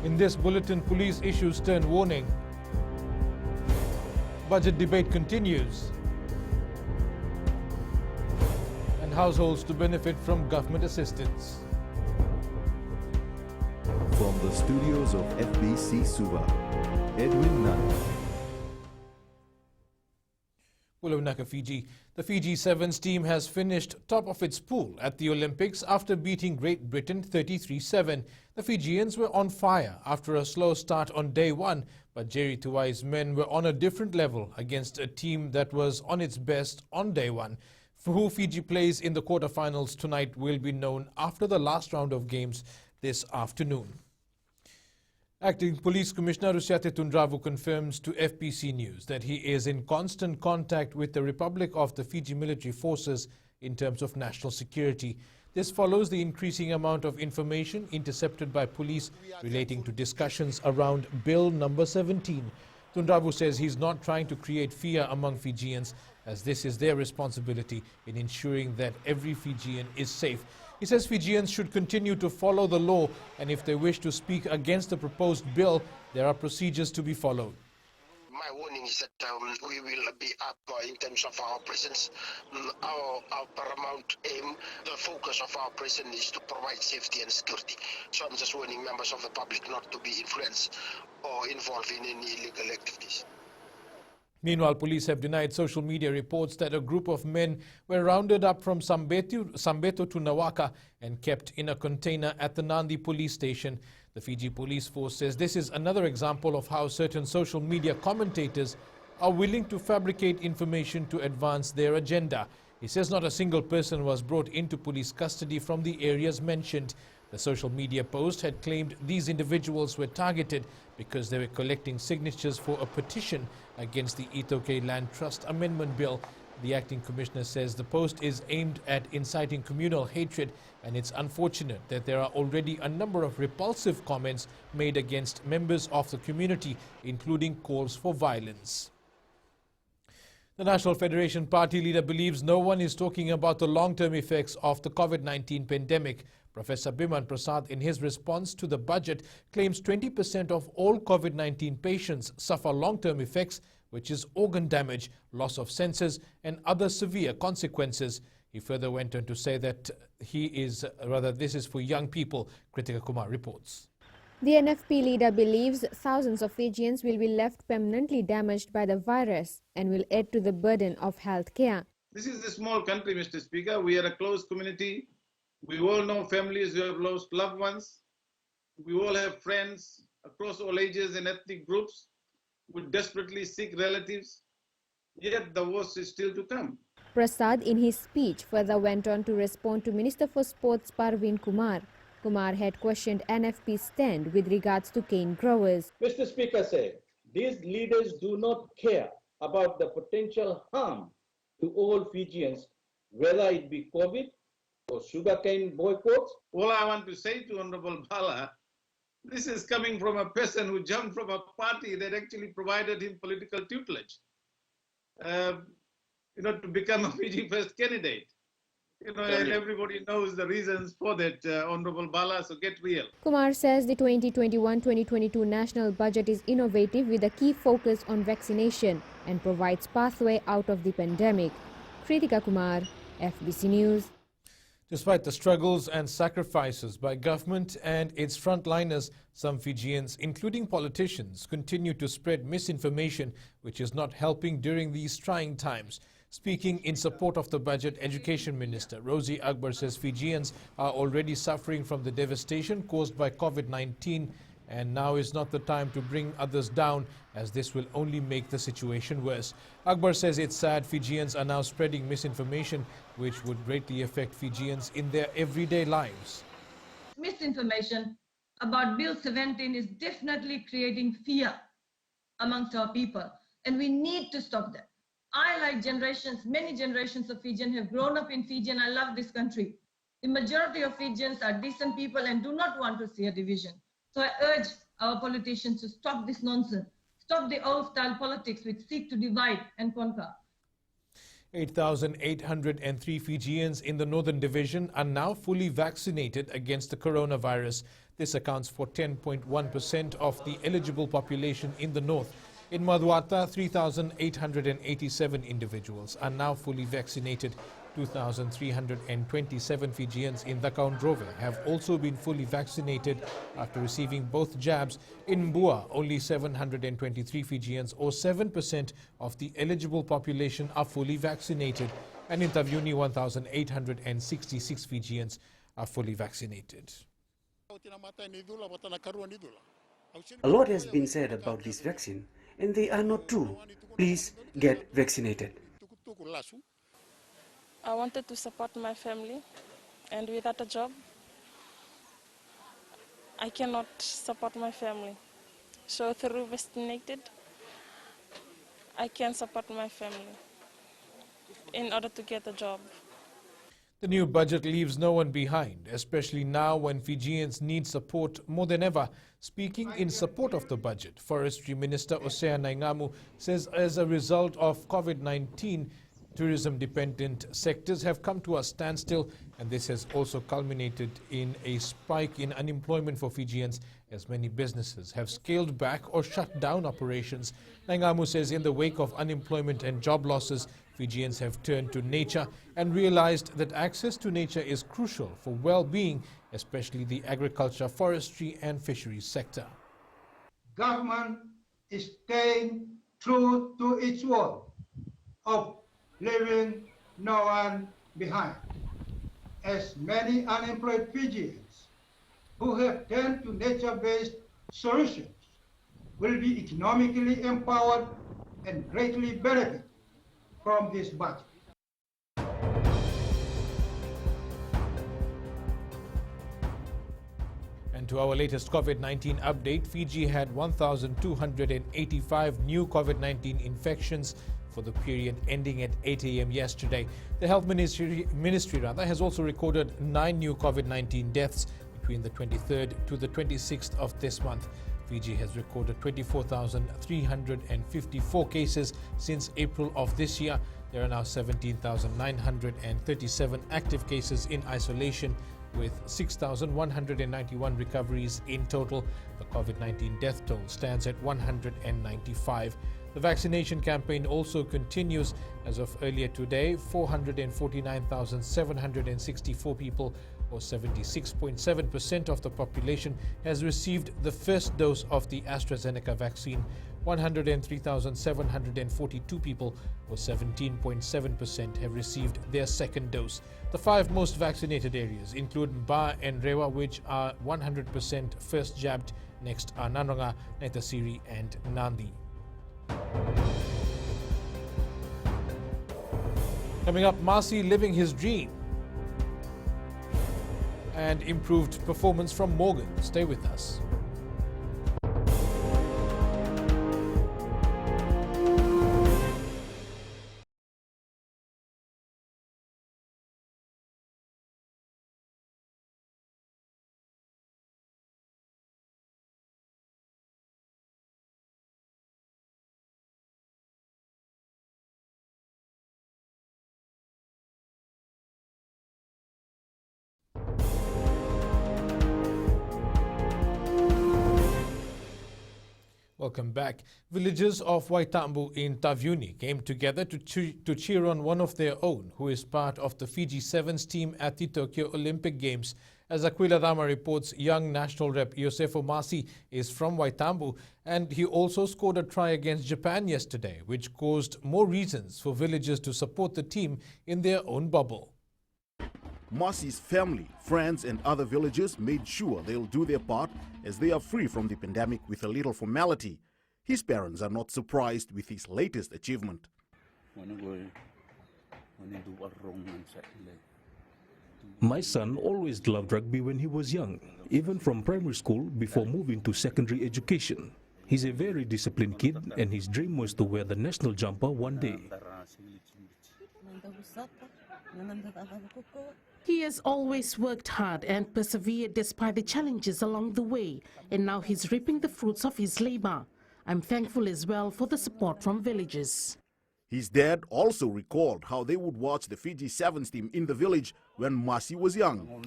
In this bulletin, police issues stern warning. Budget debate continues. And households to benefit from government assistance. From the studios of FBC Suva, Edwin Nunn. Pulonaka, Fiji. The Fiji Sevens team has finished top of its pool at the Olympics after beating Great Britain 33-7. The Fijians were on fire after a slow start on day one, but Jerry Tuwai's men were on a different level against a team that was on its best on day one. For who Fiji plays in the quarterfinals tonight will be known after the last round of games this afternoon. Acting Police Commissioner Rusiate Tundravu confirms to FBC News that he is in constant contact with the Republic of the Fiji Military Forces in terms of national security. This follows the increasing amount of information intercepted by police relating to discussions around Bill number 17. Tundravu says he's not trying to create fear among Fijians, as this is their responsibility in ensuring that every Fijian is safe. He says Fijians should continue to follow the law, and if they wish to speak against the proposed bill, there are procedures to be followed. My warning is that we will be up in terms of our presence. Our paramount aim, the focus of our presence is to provide safety and security. So I'm just warning members of the public not to be influenced or involved in any illegal activities. Meanwhile, police have denied social media reports that a group of men were rounded up from Sambeto to Nawaka and kept in a container at the Nandi police station. The Fiji Police Force says this is another example of how certain social media commentators are willing to fabricate information to advance their agenda. He says not a single person was brought into police custody from the areas mentioned. The social media post had claimed these individuals were targeted because they were collecting signatures for a petition against the Itoke Land Trust Amendment Bill. The acting commissioner says the post is aimed at inciting communal hatred, and it's unfortunate that there are already a number of repulsive comments made against members of the community, including calls for violence. The National Federation Party leader believes no one is talking about the long-term effects of the COVID-19 pandemic. Professor Biman Prasad, in his response to the budget, claims 20% of all COVID-19 patients suffer long-term effects, which is organ damage, loss of senses, and other severe consequences. He further went on to say that this is for young people. Kritika Kumar reports. The NFP leader believes thousands of Fijians will be left permanently damaged by the virus and will add to the burden of health care. This is a small country, Mr. Speaker. We are a close community. We all know families who have lost loved ones. We all have friends across all ages and ethnic groups who desperately seek relatives. Yet the worst is still to come. Prasad, in his speech, further went on to respond to Minister for Sports Parveen Kumar. Kumar had questioned NFP's stand with regards to cane growers. Mr. Speaker said, these leaders do not care about the potential harm to all Fijians, whether it be COVID or sugarcane boycotts. All I want to say to Honorable Bala, this is coming from a person who jumped from a party that actually provided him political tutelage, to become a Fiji First candidate. And everybody knows the reasons for that, Honorable Bala, so get real. Kumar says the 2021-2022 national budget is innovative with a key focus on vaccination and provides pathway out of the pandemic. Kritika Kumar, FBC News. Despite the struggles and sacrifices by government and its frontliners, some Fijians, including politicians, continue to spread misinformation, which is not helping during these trying times. Speaking in support of the budget, Education Minister Rosie Akbar says Fijians are already suffering from the devastation caused by COVID-19, and now is not the time to bring others down, as this will only make the situation worse. Akbar says it's sad Fijians are now spreading misinformation, which would greatly affect Fijians in their everyday lives. Misinformation about Bill 17 is definitely creating fear amongst our people, and we need to stop that. I, like many generations of Fijians, have grown up in Fiji, and I love this country. The majority of Fijians are decent people and do not want to see a division. So I urge our politicians to stop this nonsense, stop the old-style politics which seek to divide and conquer. 8,803 Fijians in the Northern Division are now fully vaccinated against the coronavirus. This accounts for 10.1% of the eligible population in the north. In Maduata, 3,887 individuals are now fully vaccinated. 2,327 Fijians in Dakaundrove have also been fully vaccinated after receiving both jabs. In Mbua, only 723 Fijians, or 7% of the eligible population, are fully vaccinated. And in Taveuni, 1,866 Fijians are fully vaccinated. A lot has been said about this vaccine, and they are not true. Please get vaccinated. I wanted to support my family, and without a job, I cannot support my family. So through vaccinated, I can support my family in order to get a job. The new budget leaves no one behind, especially now when Fijians need support more than ever. Speaking in support of the budget, Forestry Minister Osea Naingamu says as a result of COVID-19, tourism-dependent sectors have come to a standstill, and this has also culminated in a spike in unemployment for Fijians, as many businesses have scaled back or shut down operations. Naingamu says in the wake of unemployment and job losses, Fijians have turned to nature and realized that access to nature is crucial for well-being, especially the agriculture, forestry and fisheries sector. Government is staying true to its word of leaving no one behind, as many unemployed Fijians who have turned to nature-based solutions will be economically empowered and greatly benefit from this budget. And to our latest COVID-19 update, Fiji had 1,285 new COVID-19 infections for the period ending at 8 a.m. yesterday. The Health Ministry has also recorded 9 new COVID-19 deaths between the 23rd to the 26th of this month. Fiji has recorded 24,354 cases since April of this year. There are now 17,937 active cases in isolation, with 6,191 recoveries in total. The COVID-19 death toll stands at 195. The vaccination campaign also continues. As of earlier today, 449,764 people, or 76.7% of the population, has received the first dose of the AstraZeneca vaccine. 103,742 people, or 17.7%, have received their second dose. The 5 most vaccinated areas include Mba and Rewa, which are 100% first jabbed. Next are Nanonga, Naitasiri and Nandi. Coming up, Marcy living his dream, and improved performance from Morgan. Stay with us. Welcome back. Villagers of Waitambu in Taveuni came together to cheer on one of their own, who is part of the Fiji Sevens team at the Tokyo Olympic Games. As Aquila Dama reports, young national rep Yosefo Masi is from Waitambu, and he also scored a try against Japan yesterday, which caused more reasons for villagers to support the team in their own bubble. Masi's family, friends and other villagers made sure they'll do their part as they are free from the pandemic with a little formality. His parents are not surprised with his latest achievement. My son always loved rugby when he was young, even from primary school before moving to secondary education. He's a very disciplined kid, and his dream was to wear the national jumper one day. He has always worked hard and persevered despite the challenges along the way, and now he's reaping the fruits of his labor. I'm thankful as well for the support from villagers. His dad also recalled how they would watch the Fiji Sevens team in the village when Masi was young.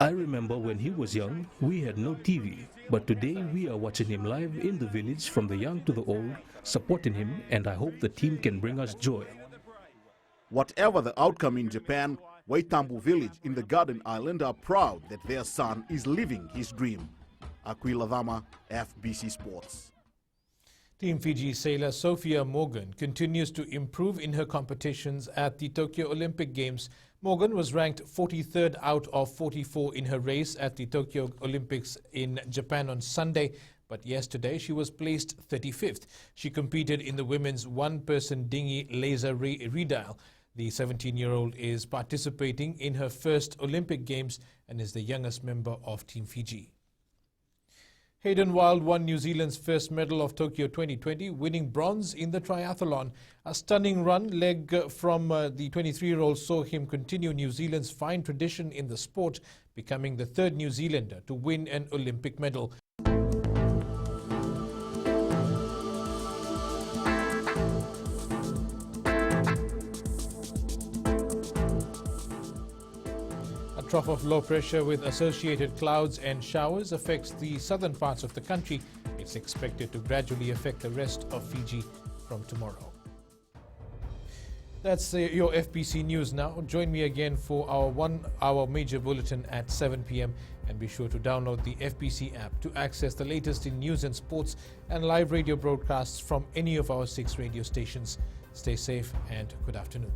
I remember when he was young, we had no TV, but today we are watching him live in the village from the young to the old, supporting him, and I hope the team can bring us joy. Whatever the outcome in Japan, Waitambu village in the Garden Island are proud that their son is living his dream. Aquila Dhama, FBC Sports. Team Fiji sailor Sophia Morgan continues to improve in her competitions at the Tokyo Olympic Games. Morgan was ranked 43rd out of 44 in her race at the Tokyo Olympics in Japan on Sunday, but yesterday she was placed 35th. She competed in the women's one-person dinghy laser redile. The 17-year-old is participating in her first Olympic Games and is the youngest member of Team Fiji. Hayden Wild won New Zealand's first medal of Tokyo 2020, winning bronze in the triathlon. A stunning run leg from the 23-year-old saw him continue New Zealand's fine tradition in the sport, becoming the third New Zealander to win an Olympic medal. A trough of low pressure with associated clouds and showers affects the southern parts of the country. It's expected to gradually affect the rest of Fiji from tomorrow. That's your FBC News now. Join me again for our 1-hour major bulletin at 7 p.m. and be sure to download the FBC app to access the latest in news and sports and live radio broadcasts from any of our 6 radio stations. Stay safe and good afternoon.